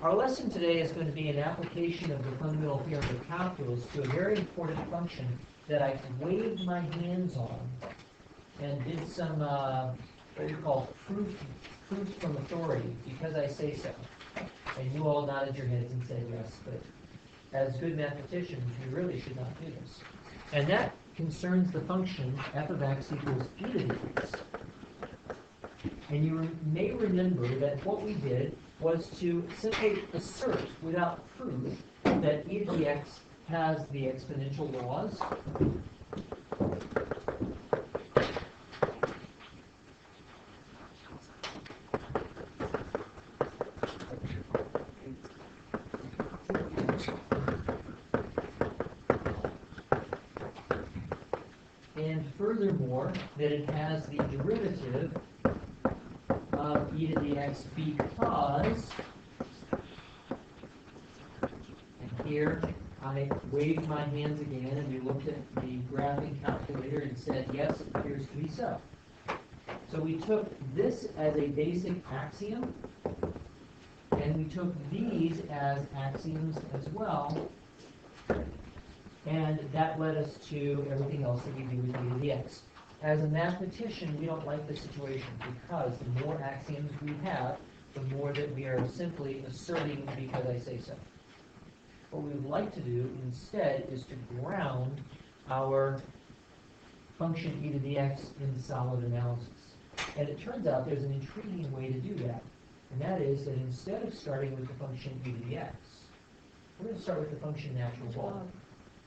Our lesson today is going to be an application of the fundamental theorem of calculus to a very important function that I waved my hands on and did some, what we call proof from authority, because I say so. And you all nodded your heads and said yes, but as good mathematicians, you really should not do this. And that concerns the function f of x equals e to the x. And you may remember that what we did was to simply assert without proof that e to the x has the exponential laws. And furthermore, that it has the derivative of e to the x because, and here I waved my hands again and we looked at the graphing calculator and said, yes, it appears to be so. So we took this as a basic axiom, and we took these as axioms as well, and that led us to everything else that we do with e to the x. As a mathematician, we don't like the situation because the more axioms we have, the more that we are simply asserting because I say so. What we would like to do instead is to ground our function e to the x in solid analysis. And it turns out there's an intriguing way to do that. And that is that instead of starting with the function e to the x, we're going to start with the function natural log.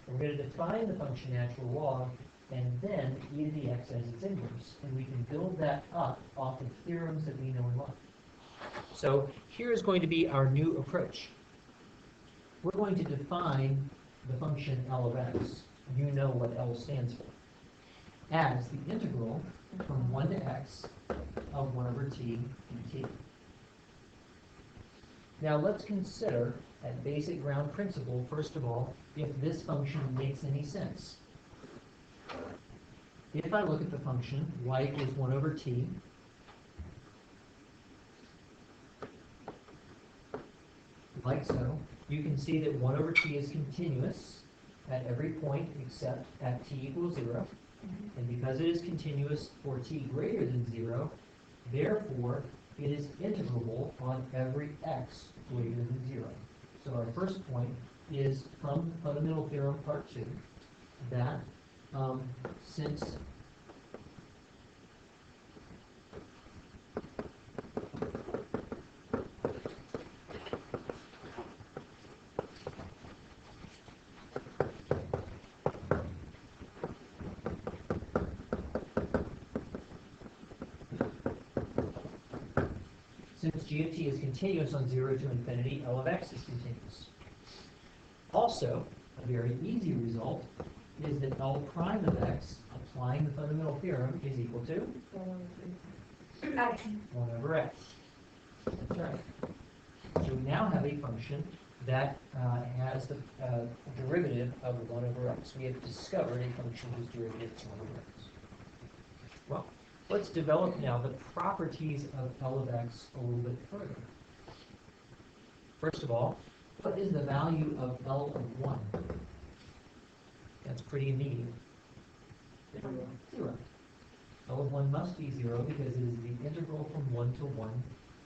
We're going to define the function natural log, and then e to the x as its inverse. And we can build that up off of theorems that we know and love. So here is going to be our new approach. We're going to define the function L of x. You know what L stands for. As the integral from 1 to x of 1 over t dt. Now let's consider, at basic ground principle, first of all, if this function makes any sense. If I look at the function y equals 1 over t, like so, you can see that 1 over t is continuous at every point except at t equals 0. And because it is continuous for t greater than 0, therefore it is integrable on every x greater than 0. So our first point is from the fundamental theorem part 2 that since g of t is continuous on 0 to infinity, L of x is continuous. Also, a very easy result is that L prime of x, applying the fundamental theorem, is equal to 1 over x. That's right. So we now have a function that has the derivative of 1 over x. We have discovered a function whose derivative is 1 over x. Well, let's develop now the properties of L of x a little bit further. First of all, what is the value of L of 1? That's pretty immediate. 0. L of 1 must be 0 because it is the integral from 1 to 1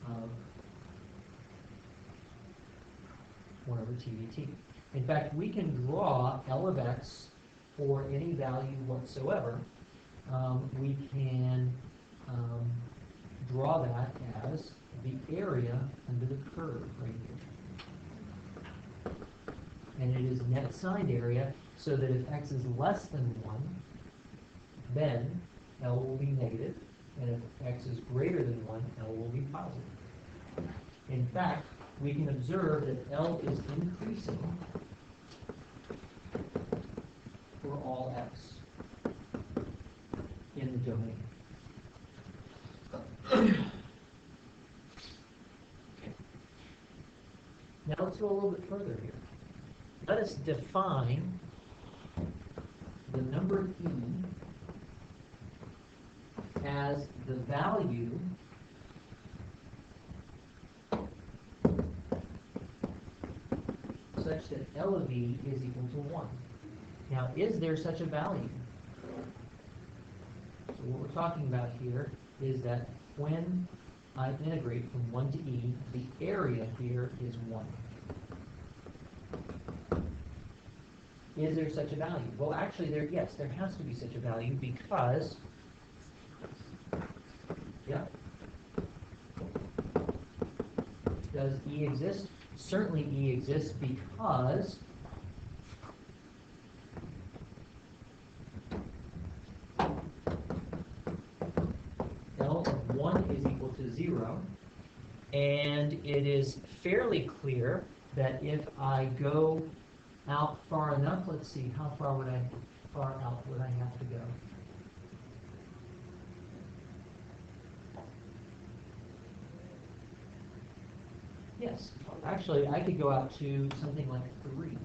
of 1 over t dt. In fact, we can draw L of x for any value whatsoever. We can draw that as the area under the curve right here. And it is net signed area, so that if x is less than 1, then L will be negative, and if x is greater than 1, L will be positive. In fact, we can observe that L is increasing for all x in the domain. Now let's go a little bit further here. Let us define the number e as the value such that L of E is equal to 1. Now, is there such a value? So what we're talking about here is that when I integrate from 1 to E, the area here is 1. Is there such a value? Well, actually, yes, there has to be such a value because, yeah. Does E exist? Certainly E exists because L of 1 is equal to 0, and it is fairly clear that if I go out far enough, let's see, how far out would I have to go? Yes, actually, I could go out to something like 3.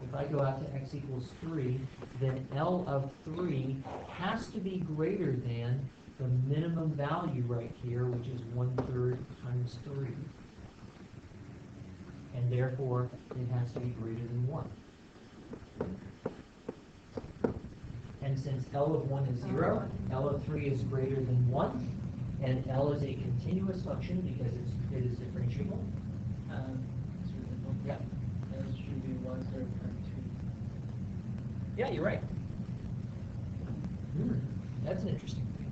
If I go out to x equals 3, then L of 3 has to be greater than the minimum value right here, which is 1/3 times 3. And therefore, it has to be greater than 1. And since L of 1 is 0, L of 3 is greater than 1, and L is a continuous function because it is differentiable. Yeah. It should be 1/3 times 2. Yeah, you're right. That's an interesting thing.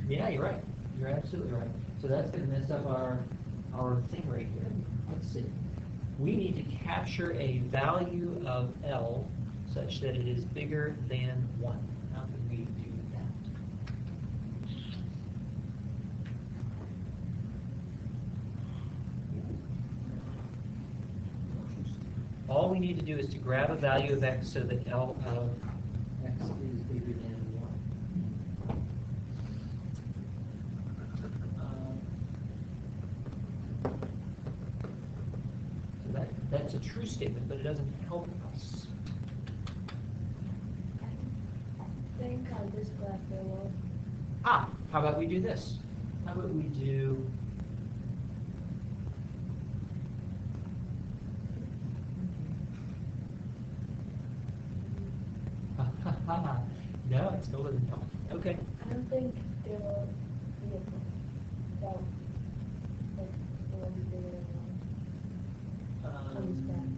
Yeah, you're right. You're absolutely right. So that's going to mess up our thing right here. Let's see. We need to capture a value of L such that it is bigger than 1. How can we do that? All we need to do is to grab a value of x so that L of x is bigger than 1. So that's a true statement, but it doesn't help us. I think this graph below. How about we do this? How about we do no, it still doesn't help. Okay. I don't think there will be a well, like the one bigger than one comes back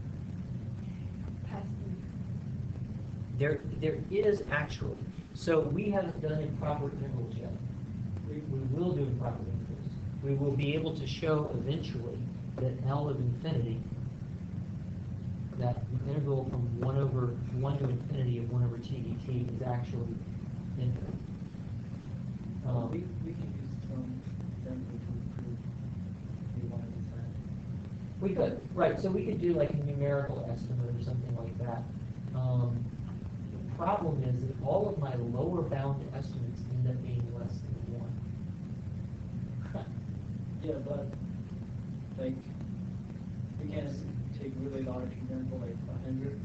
past There is actually. So we haven't done improper intervals yet. We will do improper intervals. We will be able to show eventually that L of infinity, that the integral from 1 to infinity of 1 over t dt is actually infinite. We can use some example to prove we want to decide. We could, right, so we could do like a numerical estimate or something like that. The problem is that all of my lower bound estimates end up being less than 1. Yeah, but like we can take really large example like 100.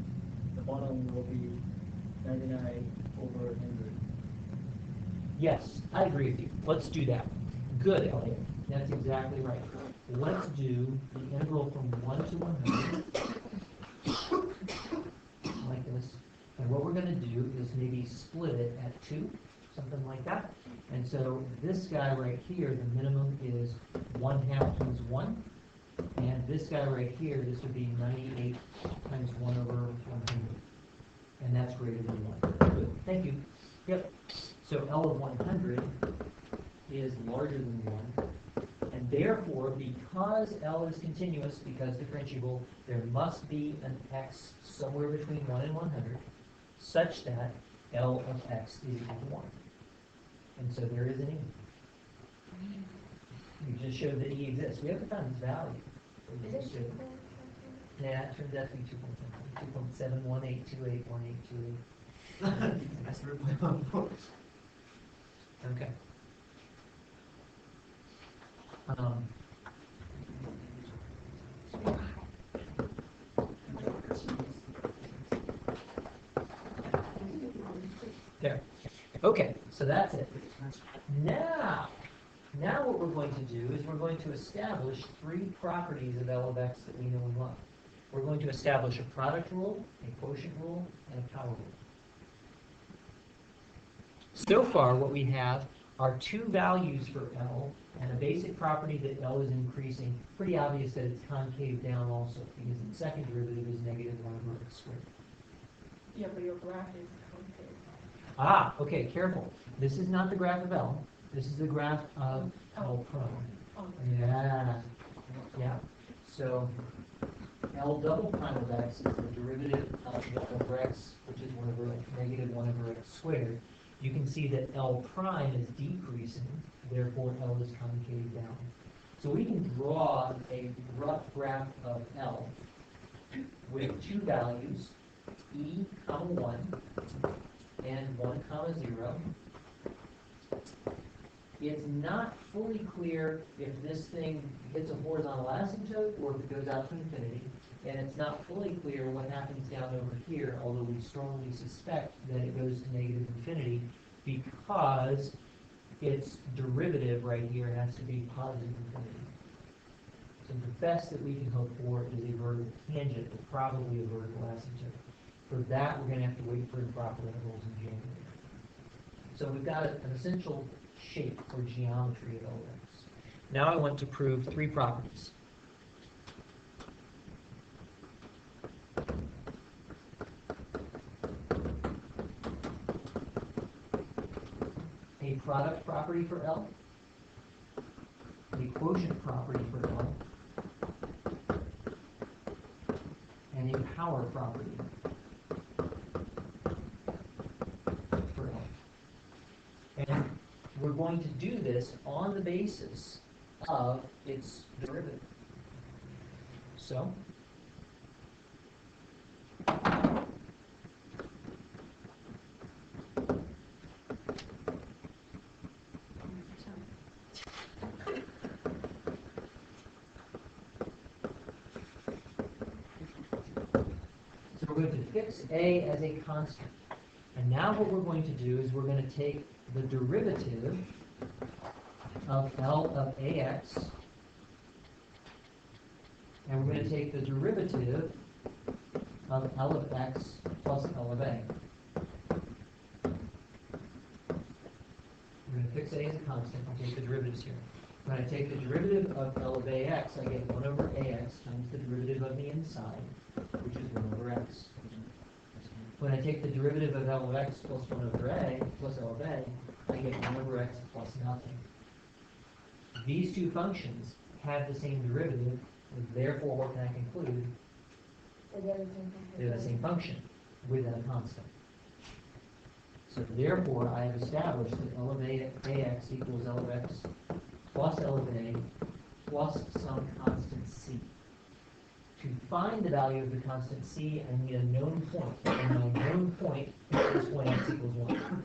The bottom will be 99 over 100. Yes, I agree with you. Let's do that. Good, Elliot. That's exactly right. Let's do the integral from 1 to 100, like this. And what we're going to do is maybe split it at 2, something like that. And so this guy right here, the minimum is 1/2 times 1. And this guy right here, this would be 98 times 1 over 100. And that's greater than 1. Good. Thank you. Yep. So L of 100 is larger than 1. And therefore, because L is continuous, because differentiable, there must be an x somewhere between 1 and 100, such that L of x is equal to 1. And so there is an E. You just showed that E exists. We haven't found its value. Is it 2 Yeah, it turns out to be 2.7. 2.718281828. Okay. There. Okay, so that's it. Now, Now what we're going to do is we're going to establish three properties of L of x that we know and love. We're going to establish a product rule, a quotient rule, and a power rule. So far, what we have are two values for L, and a basic property that L is increasing. Pretty obvious that it's concave down also, because the second derivative is negative 1 over x squared. Yeah, but your graph is concave. Ah, okay, careful. This is not the graph of L. This is the graph of L prime. Oh, Yeah. So L double prime of x is the derivative of 1 over x, which is 1 over negative 1 over x squared. You can see that L prime is decreasing, therefore L is concave down. So we can draw a rough graph of L with two values, e comma 1 and 1 comma 0. It's not fully clear if this thing hits a horizontal asymptote or if it goes out to infinity. And it's not fully clear what happens down over here, although we strongly suspect that it goes to negative infinity because its derivative right here has to be positive infinity. So the best that we can hope for is a vertical tangent, but probably a vertical asymptote. For that, we're going to have to wait for improper intervals in January. So we've got an essential shape or geometry of L of x. Now I want to prove three properties. A product property for L, a quotient property for L, and a power property for L. And we're going to do this on the basis of its derivative. So, we're going to fix A as a constant. And now what we're going to do is we're going to take the derivative of L of AX, and we're going to take the derivative of L of x plus L of A. We're going to fix A as a constant. I'll take the derivatives here. When I take the derivative of L of AX, I get 1 over AX times the derivative of the inside, which is 1 over x. When I take the derivative of L of x plus 1 over A plus L of A, I get 1 over x plus nothing. These two functions have the same derivative, and therefore what can I conclude? They're the same function within a constant. So therefore, I have established that L of AX equals L of x plus L of A plus some constant c. To find the value of the constant c, I need a known point. And my known point is when x equals 1.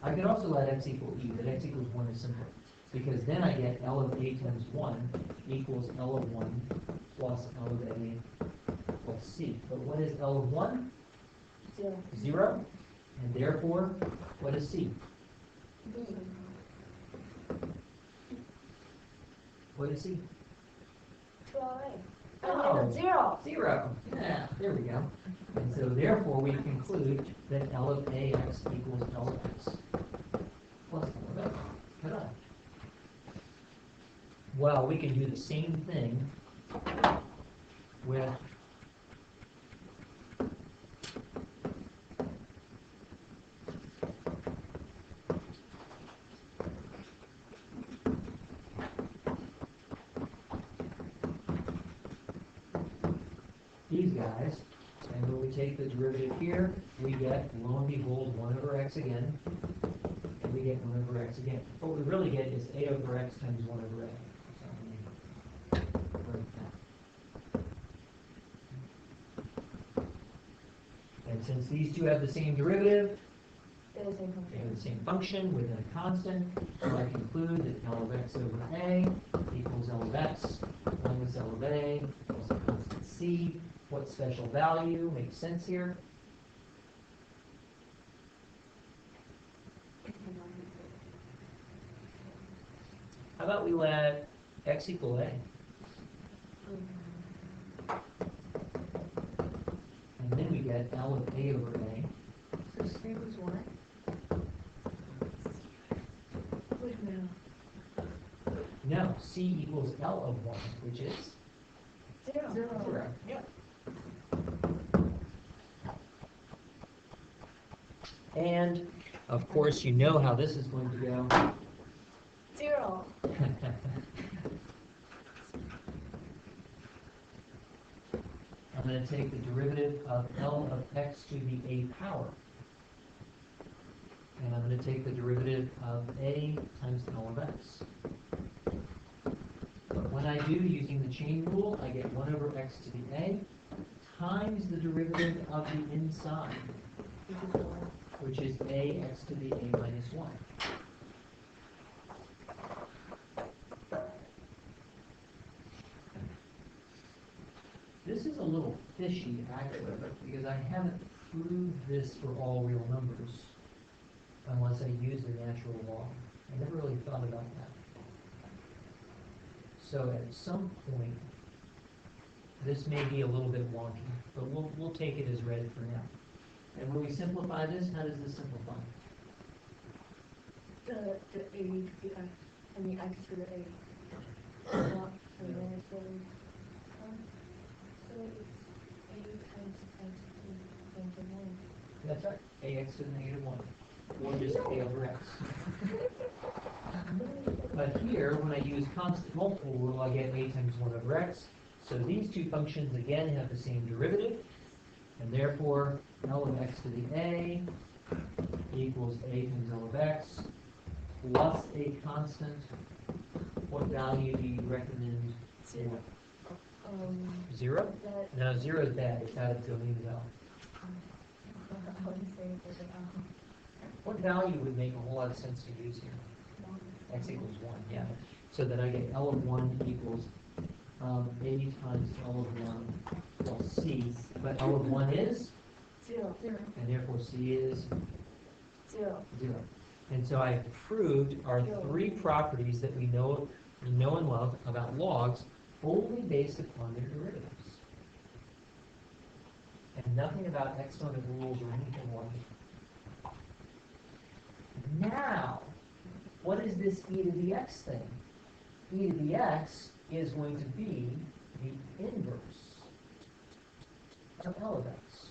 I could also let x equal e, but x equals 1 is simpler. Because then I get L of A times 1 equals L of 1 plus L of A plus c. But what is L of 1? 0. 0. And therefore, what is c? B. What is c? 12A. Oh, 0. 0. Yeah, there we go. And so therefore we conclude that L of AX equals L of x plus L of a. Ta-da. Well, we can do the same thing with these guys. And when we take the derivative here, we get, lo and behold, 1 over x again. And we get 1 over x again. What we really get is a over x times 1 over a. So write that. And since these two have the same derivative, They're the same they have function. the same function within a constant, so I conclude that L of x over a equals L of x minus L of a plus a constant c. What special value makes sense here? How about we let x equal a? And then we get L of a over a. So C was what? Wait, no. No, C equals L of 1, which is Zero. 0. Yep. And, of course, you know how this is going to go. 0. I'm going to take the derivative of L of x to the a power. And I'm going to take the derivative of a times L of x. But when I do, using the chain rule, I get 1 over x to the a times the derivative of the inside, which is a x to the a minus 1. This is a little fishy, actually, because I haven't proved this for all real numbers unless I use the natural law. I never really thought about that. So at some point, this may be a little bit wonky, but we'll take it as read for now. And when we simplify this, how does this simplify? The a to the x, and the x to the a. Not, and then it's really, so it's a times x to the negative 1. That's right, ax to the negative 1, or just a over x. But here, when I use constant multiple rule, I get a times 1 over x. So these two functions, again, have the same derivative, and therefore, L of x to the a equals a times L of x plus a constant. What value do you recommend? 0. 0? That, No, 0 is bad. It's out of domain of L. I would say there's What value would make a whole lot of sense to use here? X equals 1, yeah. So then I get L of 1 equals a times L of 1 plus c. But L of 1 is? 0. And therefore c is 0. 0. And so I've proved our 3 properties that we know and love about logs only based upon their derivatives. And nothing about exponent rules or anything like it. Now, what is this e to the x thing? E to the x is going to be the inverse of L of x.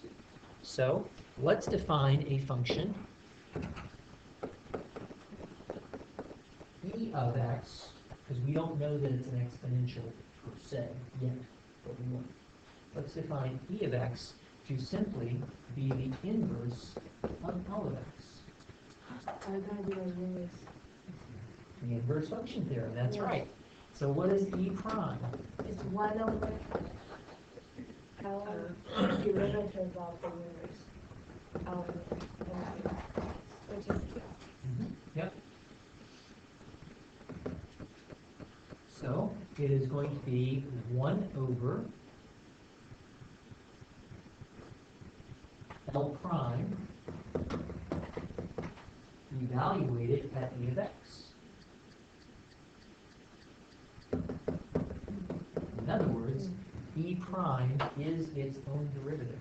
So, let's define a function e of x, because we don't know that it's an exponential per se yet, but we will. Let's define e of x to simply be the inverse of L of x. I'm gonna do a inverse. The inverse function theorem, that's Yes. right. So what is e prime? It's 1 over L derivative of the inverse. L inverse, which is Yep. So it is going to be 1 over L prime evaluated at e of x. In other words, e prime is its own derivative.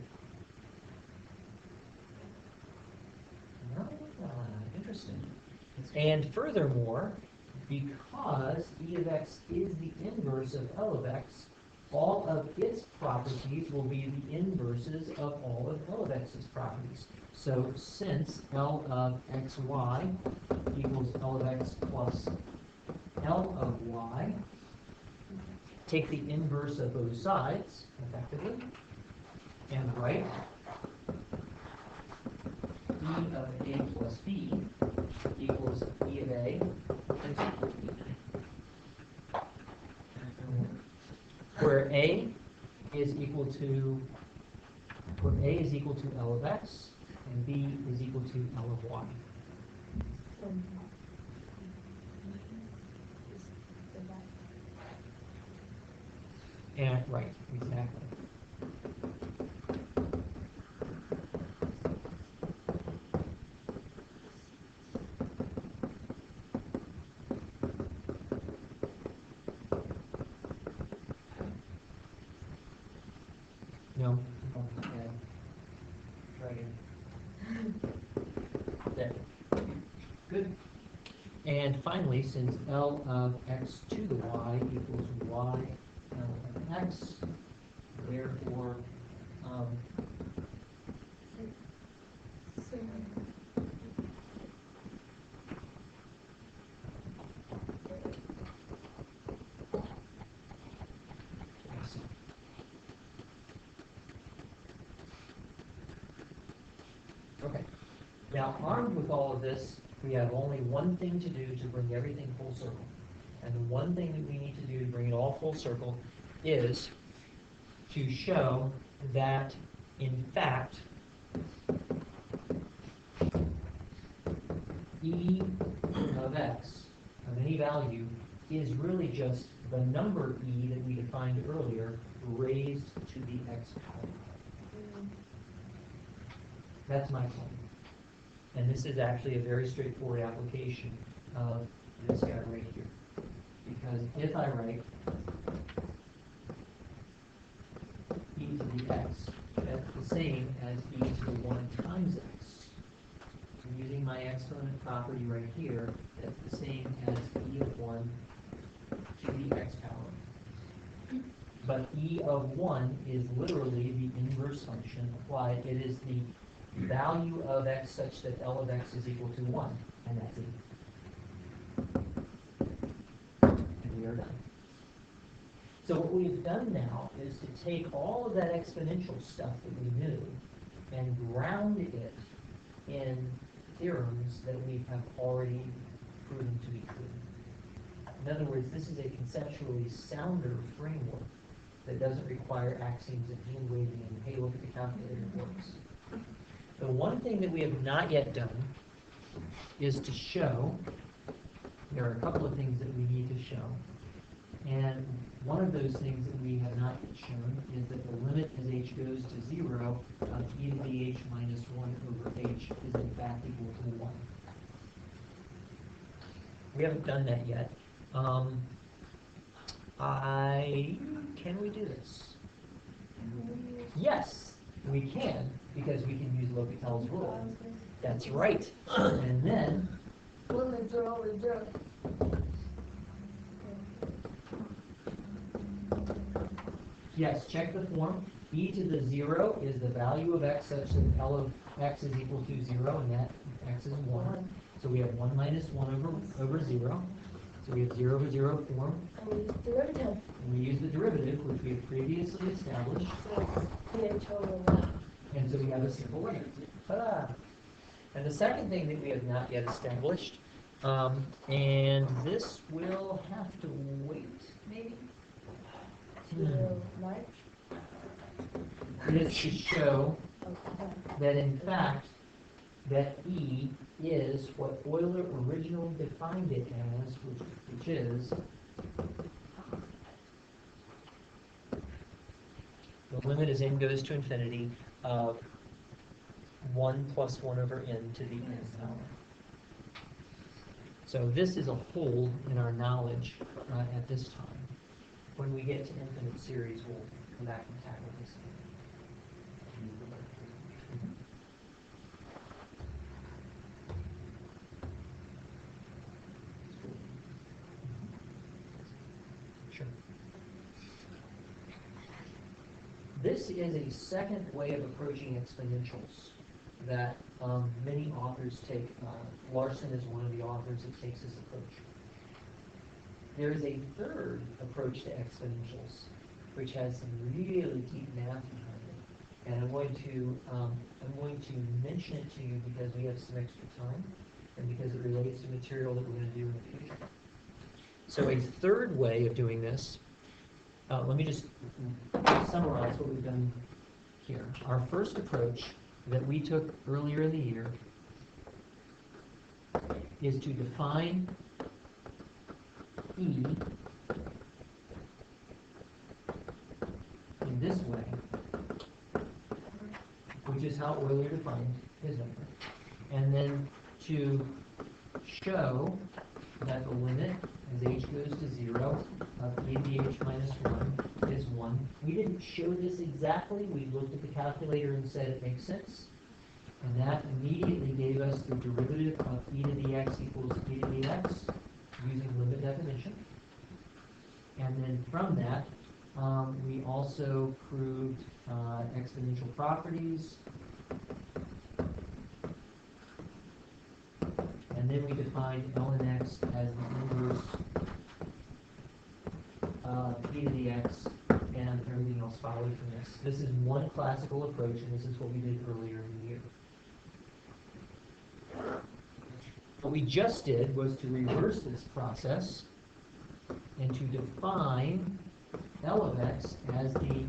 Interesting. And furthermore, because e of x is the inverse of L of x, all of its properties will be the inverses of all of L of x's properties. So since L of xy equals L of x plus L of y, take the inverse of both sides, effectively, and write e of a plus b equals e of a where a is equal to L of x and b is equal to L of y. And right, exactly. Good. And finally, since L of x to the y equals y L of x, therefore, So, okay. Now, armed with all of this, we have only one thing to do to bring everything full circle. And the one thing that we need to do to bring it all full circle is to show that, in fact, e of x of any value is really just the number e that we defined earlier raised to the x power. That's my claim. And this is actually a very straightforward application of this guy right here. Because if I write e to the x, that's the same as e to the 1 times x. I'm using my exponent property right here, that's the same as e of 1 to the x power. But e of 1 is literally the inverse function applied. It is the value of x such that L of x is equal to 1, and that's it. And we are done. So what we've done now is to take all of that exponential stuff that we knew and ground it in theorems that we have already proven to be true. In other words, this is a conceptually sounder framework that doesn't require axioms and hand waving and, hey, look at the calculator, it works. The one thing that we have not yet done is to show, there are a couple of things that we need to show, and one of those things that we have not yet shown is that the limit as h goes to 0 of e to the h minus 1 over h is in fact equal to 1. We haven't done that yet. Can we do this? Yes, we can, because we can use L'Hopital's rule. That's right. And then, limits are always zero. yes, check the form. E to the 0 is the value of x such that L of x is equal to 0, and that x is 1. So we have 1 minus 1 over 0. So we have 0 over 0 form. And we use derivative. And we use the derivative, which we have previously established. So it's pH over 1. And so we have a simple limit. Ta-da! And the second thing that we have not yet established, and this will have to wait, maybe? Zero, March. Is to show Okay. that in fact, that E is what Euler originally defined it as, which is the limit as n goes to infinity of 1 plus 1 over n to the n power. So this is a hole in our knowledge at this time. When we get to infinite series, we'll come back and tackle this. Sure. This is a second way of approaching exponentials that many authors take. Larson is one of the authors that takes this approach. There is a third approach to exponentials, which has some really deep math behind it. And I'm going to mention it to you because we have some extra time and because it relates to material that we're going to do in the future. So a third way of doing this, let me just summarize what we've done here. Our first approach that we took earlier in the year is to define E in this way, which is how Euler defined his number, and then to show that the limit as h goes to 0 of e to the h minus 1 is 1. We didn't show this exactly. We looked at the calculator and said it makes sense. And that immediately gave us the derivative of e to the x equals e to the x using limit definition. And then from that, we also proved exponential properties. And then we defined ln x as the inverse of e to the x, and everything else followed from this. This is one classical approach, and this is what we did earlier in the year. What we just did was to reverse this process and to define L of x as the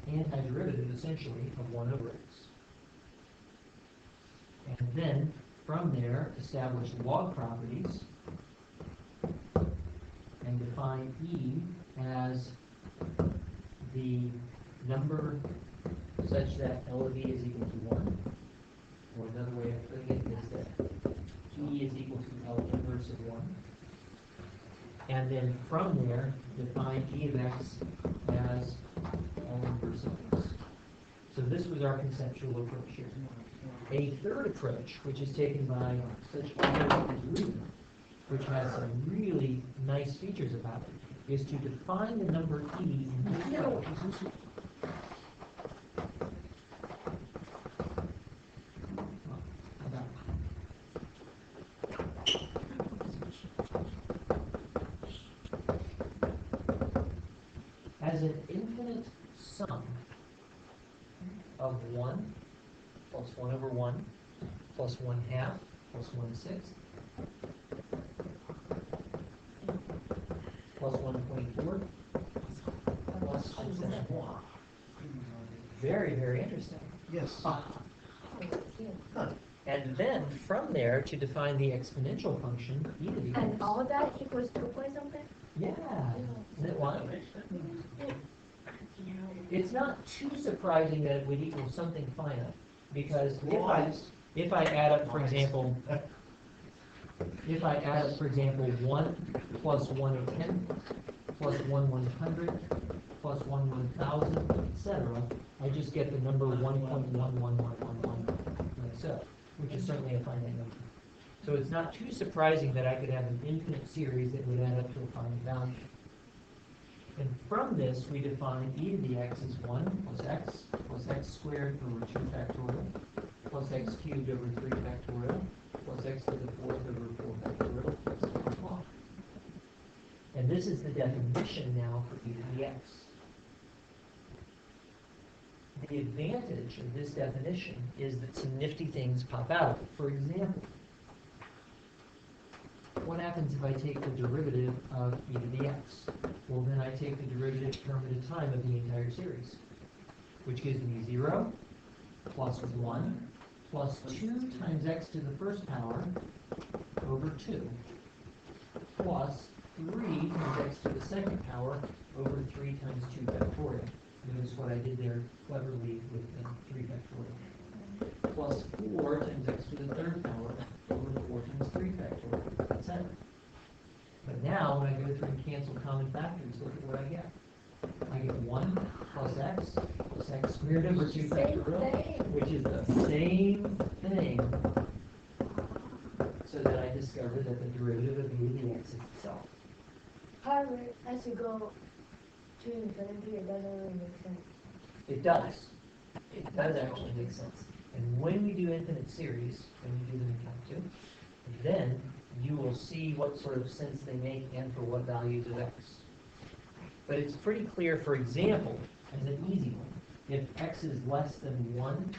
antiderivative, essentially, of 1 over x. And then, from there, establish log properties and define e as the number such that L of e is equal to 1. Or another way of putting it is that e is equal to L inverse of 1. And then from there, define e of x as L inverse of x. So this was our conceptual approach here. A third approach, which is taken by such authors as Rubin, which has some really nice features about it, is to define the number e in this way. As an infinite sum of 1 plus 1 over 1 plus 1/2 plus 1/6 plus 1/24 plus 1/7. Very, very interesting. Yes. And then from there to define the exponential function e to the And x. all that equals 2 point something? Yeah. Isn't it wild? It's not too surprising that it would equal something finite, because if I add up, for example, 1 plus 1 of 10 plus 1 100 plus 1 1000, etc., I just get the number 1.11111, like so, which is certainly a finite number. So it's not too surprising that I could have an infinite series that would add up to a finite value. And from this, we define e to the x as 1 plus x squared over 2 factorial, plus x cubed over 3 factorial, plus x to the 4th over 4 factorial, plus log. And this is the definition now for e to the x. The advantage of this definition is that some nifty things pop out. For example, what happens if I take the derivative of e to the x? Well, then I take the derivative term at a time of the entire series, which gives me 0 plus 1 plus 2 times x to the first power over 2 plus 3 times x to the second power over 3 times 2 factorial. Notice what I did there cleverly with the 3 factorial. Plus 4 times x to the third power over 4 times 3 factorial, etc. But now, when I go through and cancel common factors, look at what I get. I get 1 plus x squared over 2 factorial, which is the same thing, so that I discovered that the derivative of e to the x is itself. However, as you go to infinity, it doesn't really make sense. It does. It does actually make sense. And when we do infinite series, when you do them in Calc 2, then you will see what sort of sense they make and for what values of x. But it's pretty clear, for example, as an easy one, if x is less than 1,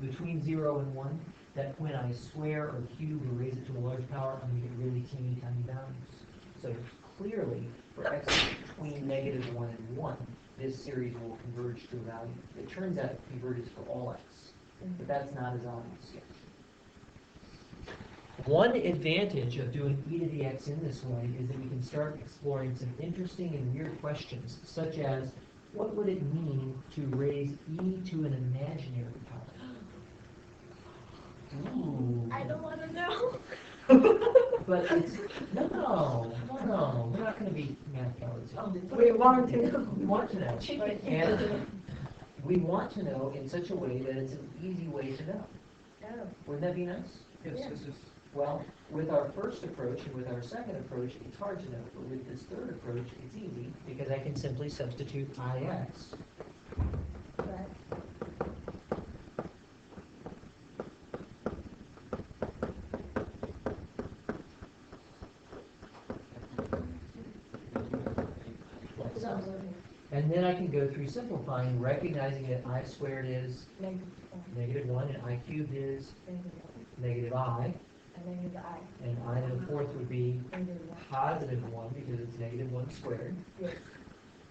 between 0 and 1, that when I square or cube or raise it to a large power, I'm going to get really teeny tiny values. So clearly, for x between -1 and 1, this series will converge to a value. It turns out it converges for all x, but that's not as obvious yet. One advantage of doing e to the x in this way is that we can start exploring some interesting and weird questions, such as, what would it mean to raise e to an imaginary power? Ooh. I don't want to know. But it's, no, we're not going to be math cowards. We want to know. We want to know. And We want to know in such a way that it's an easy way to know. Oh, Wouldn't that be nice? Yes, Yeah. yes, yes. Well, with our first approach and with our second approach, it's hard to know. But with this third approach, it's easy because I can simply substitute Ix. right. That's not working. And then I can go through simplifying, recognizing that I squared is Negative -1 one, and I cubed is negative one, -I, and negative I, and I to the fourth would be negative one. +1 because it's -1 squared, Yes.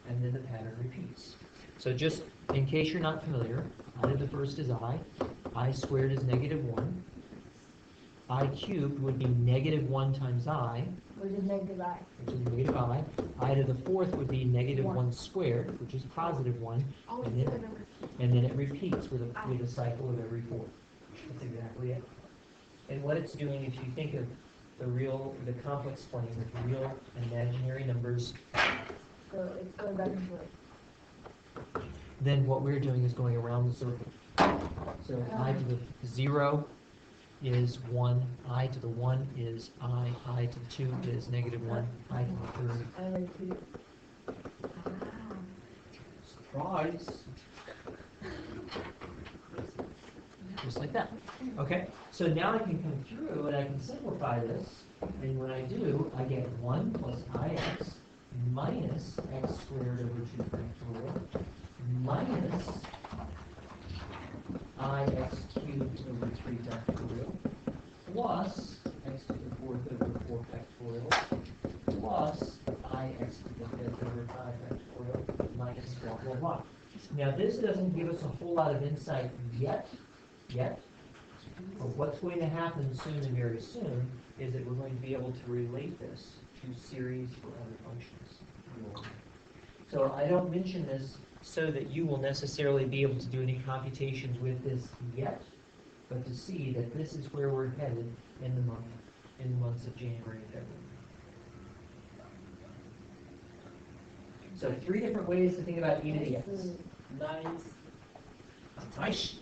and then the pattern repeats. So just in case you're not familiar, I to the first is I squared is -1, I cubed would be -1 times I, Which is negative I. which is I to the fourth would be -1 One. squared, which is +1, Always and then, the number. and then it repeats with a cycle of every 4. That's exactly it. And what it's doing, if you think of the complex plane with real and imaginary numbers, So it's going back and forth. then what we're doing is going around the circle. So I to the 0 is 1, I to the 1 is I to the 2 is -1, I to the third. I like to. Surprise. Just like that. Okay, so now I can come through and I can simplify this, and when I do, I get 1 plus ix minus x squared over 2 factorial minus ix cubed over 3 factorial plus x to the 4th over 4 factorial plus ix to the 5th over 5 factorial minus blah, blah, blah. Now, this doesn't give us a whole lot of insight yet, but what's going to happen soon and very soon is that we're going to be able to relate this to series or other functions. So I don't mention this so that you will necessarily be able to do any computations with this yet, but to see that this is where we're headed in the months of January and February. So 3 different ways to think about e to the x. Nice. Nice.